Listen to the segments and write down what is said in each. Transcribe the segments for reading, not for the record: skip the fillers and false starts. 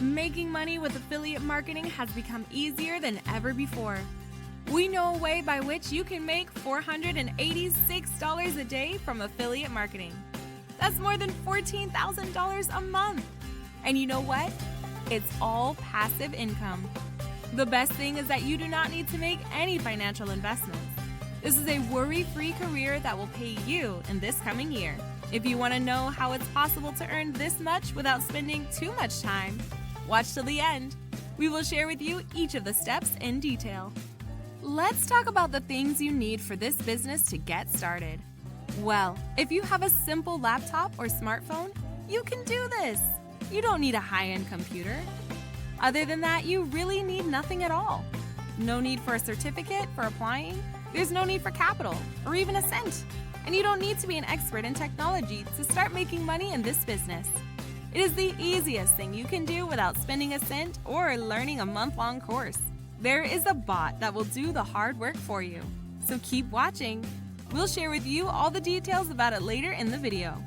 Making money with affiliate marketing has become easier than ever before. We know a way by which you can make $486 a day from affiliate marketing. That's more than $14,000 a month. And you know what? It's all passive income. The best thing is that you do not need to make any financial investments. This is a worry-free career that will pay you in this coming year. If you want to know how it's possible to earn this much without spending too much time, watch till the end. We will share with you each of the steps in detail. Let's talk about the things you need for this business to get started. Well, if you have a simple laptop or smartphone, you can do this. You don't need a high-end computer. Other than that, you really need nothing at all. No need for a certificate for applying. There's no need for capital or even a cent. And you don't need to be an expert in technology to start making money in this business. It is the easiest thing you can do without spending a cent or learning a month-long course. There is a bot that will do the hard work for you. So keep watching. We'll share with you all the details about it later in the video.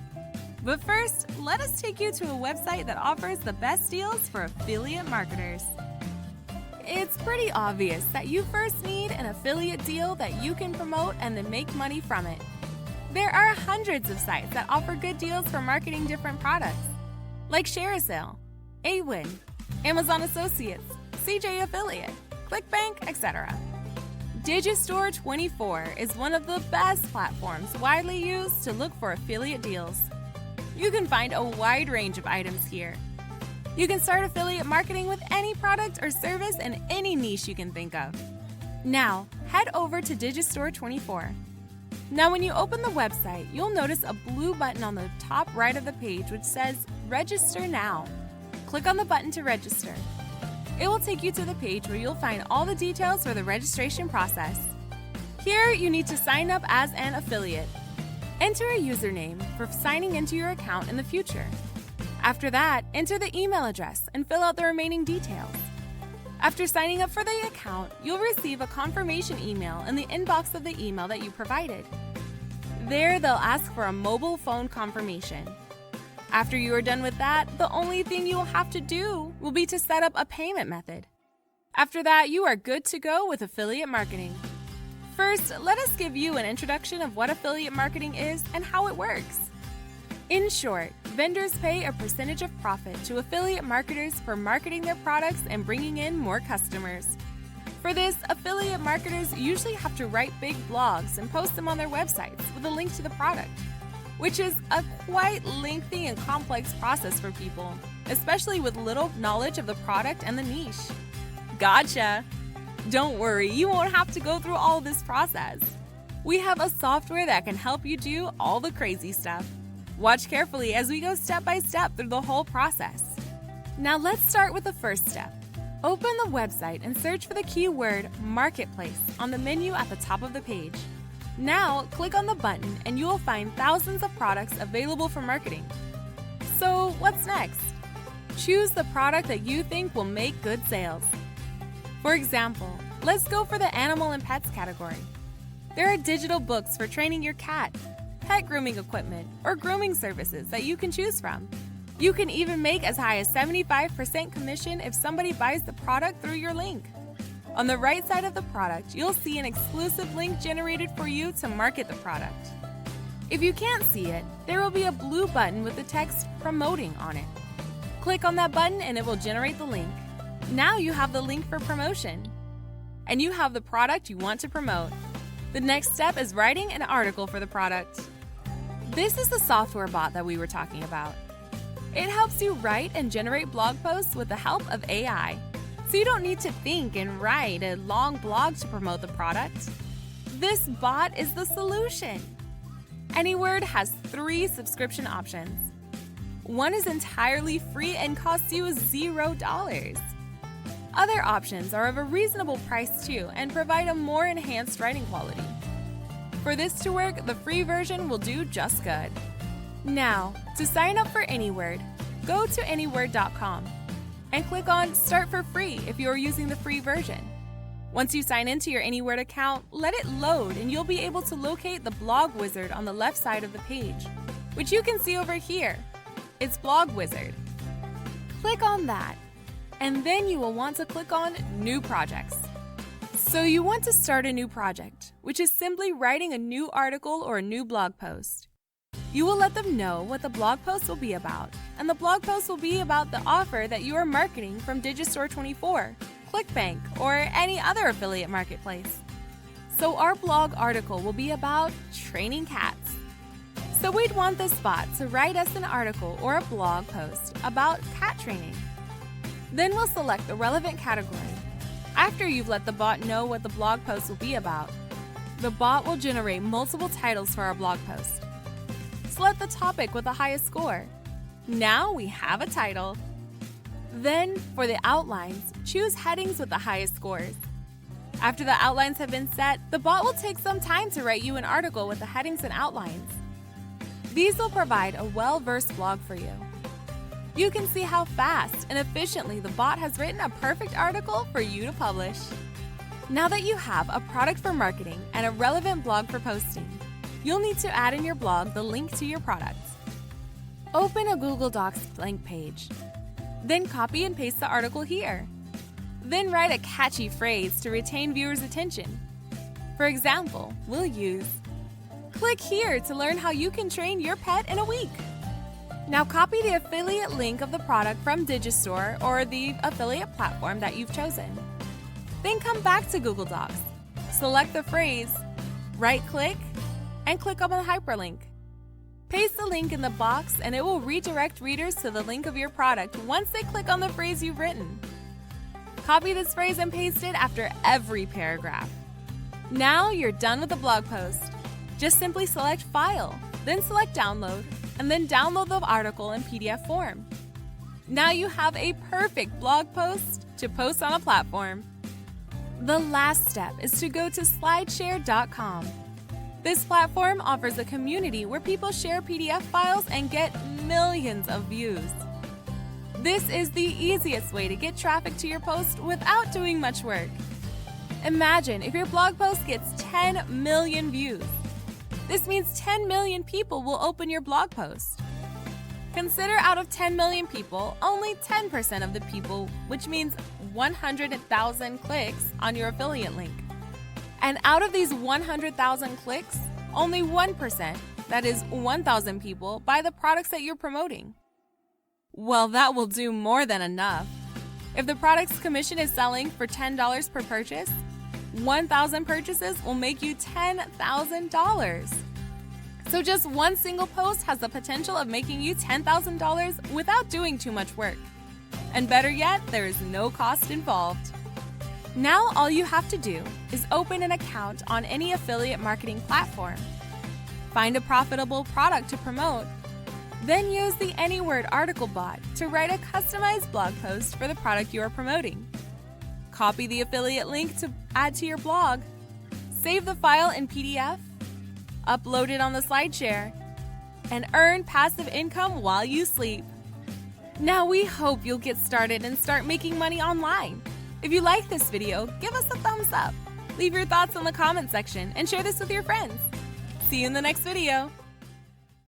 But first, let us take you to a website that offers the best deals for affiliate marketers. It's pretty obvious that you first need an affiliate deal that you can promote and then make money from it. There are hundreds of sites that offer good deals for marketing different products, like ShareASale, AWin, Amazon Associates, CJ Affiliate, ClickBank, etc. Digistore24 is one of the best platforms widely used to look for affiliate deals. You can find a wide range of items here. You can start affiliate marketing with any product or service in any niche you can think of. Now, head over to Digistore24. Now, when you open the website, you'll notice a blue button on the top right of the page which says Register Now. Click on the button to register. It will take you to the page where you'll find all the details for the registration process. Here, you need to sign up as an affiliate. Enter a username for signing into your account in the future. After that, enter the email address and fill out the remaining details. After signing up for the account, you'll receive a confirmation email in the inbox of the email that you provided. There, they'll ask for a mobile phone confirmation. After you are done with that, the only thing you'll have to do will be to set up a payment method. After that, you are good to go with affiliate marketing. First, let us give you an introduction of what affiliate marketing is and how it works. In short, vendors pay a percentage of profit to affiliate marketers for marketing their products and bringing in more customers. For this, affiliate marketers usually have to write big blogs and post them on their websites with a link to the product, which is a quite lengthy and complex process for people, especially with little knowledge of the product and the niche. Gotcha! Don't worry, you won't have to go through all this process. We have a software that can help you do all the crazy stuff. Watch carefully as we go step by step through the whole process. Now let's start with the first step. Open the website and search for the keyword Marketplace on the menu at the top of the page. Now click on the button and you will find thousands of products available for marketing. So what's next? Choose the product that you think will make good sales. For example, let's go for the animal and pets category. There are digital books for training your cat, pet grooming equipment, or grooming services that you can choose from. You can even make as high as 75% commission if somebody buys the product through your link. On the right side of the product, you'll see an exclusive link generated for you to market the product. If you can't see it, there will be a blue button with the text Promoting on it. Click on that button and it will generate the link. Now you have the link for promotion, and you have the product you want to promote. The next step is writing an article for the product. This is the software bot that we were talking about. It helps you write and generate blog posts with the help of AI, so you don't need to think and write a long blog to promote the product. This bot is the solution. AnyWord has 3 subscription options. One is entirely free and costs you $0. Other options are of a reasonable price too and provide a more enhanced writing quality. For this to work, the free version will do just good. Now, to sign up for AnyWord, go to anyword.com and click on Start for Free if you are using the free version. Once you sign into your AnyWord account, let it load and you'll be able to locate the blog wizard on the left side of the page, which you can see over here. It's Blog Wizard. Click on that. and then you will want to click on New Projects. So you want to start a new project, which is simply writing a new article or a new blog post. You will let them know what the blog post will be about, and the blog post will be about the offer that you are marketing from Digistore24, ClickBank, or any other affiliate marketplace. So our blog article will be about training cats. So we'd want this bot to write us an article or a blog post about cat training. Then we'll select the relevant category. After you've let the bot know what the blog post will be about, the bot will generate multiple titles for our blog post. Select the topic with the highest score. Now we have a title. Then, for the outlines, choose headings with the highest scores. After the outlines have been set, the bot will take some time to write you an article with the headings and outlines. These will provide a well-versed blog for you. You can see how fast and efficiently the bot has written a perfect article for you to publish. Now that you have a product for marketing and a relevant blog for posting, you'll need to add in your blog the link to your product. Open a Google Docs blank page. Then copy and paste the article here. Then write a catchy phrase to retain viewers' attention. For example, we'll use, "Click here to learn how you can train your pet in a week." Now copy the affiliate link of the product from Digistore or the affiliate platform that you've chosen. Then come back to Google Docs. Select the phrase, right-click, and click on the hyperlink. Paste the link in the box and it will redirect readers to the link of your product once they click on the phrase you've written. Copy this phrase and paste it after every paragraph. Now you're done with the blog post. Just simply select File, then select Download, and then download the article in PDF form. Now you have a perfect blog post to post on a platform. The last step is to go to Slideshare.com. This platform offers a community where people share PDF files and get millions of views. This is the easiest way to get traffic to your post without doing much work. Imagine if your blog post gets 10 million views. This means 10 million people will open your blog post. Consider out of 10 million people, only 10% of the people, which means 100,000 clicks on your affiliate link. And out of these 100,000 clicks, only 1%, that is 1,000 people, buy the products that you're promoting. Well, that will do more than enough. If the product's commission is selling for $10 per purchase, 1,000 purchases will make you $10,000. So just one single post has the potential of making you $10,000 without doing too much work. And better yet, there is no cost involved. Now all you have to do is open an account on any affiliate marketing platform. Find a profitable product to promote. Then use the AnyWord article bot to write a customized blog post for the product you are promoting. Copy the affiliate link to add to your blog. Save the file in PDF. Upload it on the Slideshare. And earn passive income while you sleep. Now we hope you'll get started and start making money online. If you like this video, give us a thumbs up. Leave your thoughts in the comment section and share this with your friends. See you in the next video.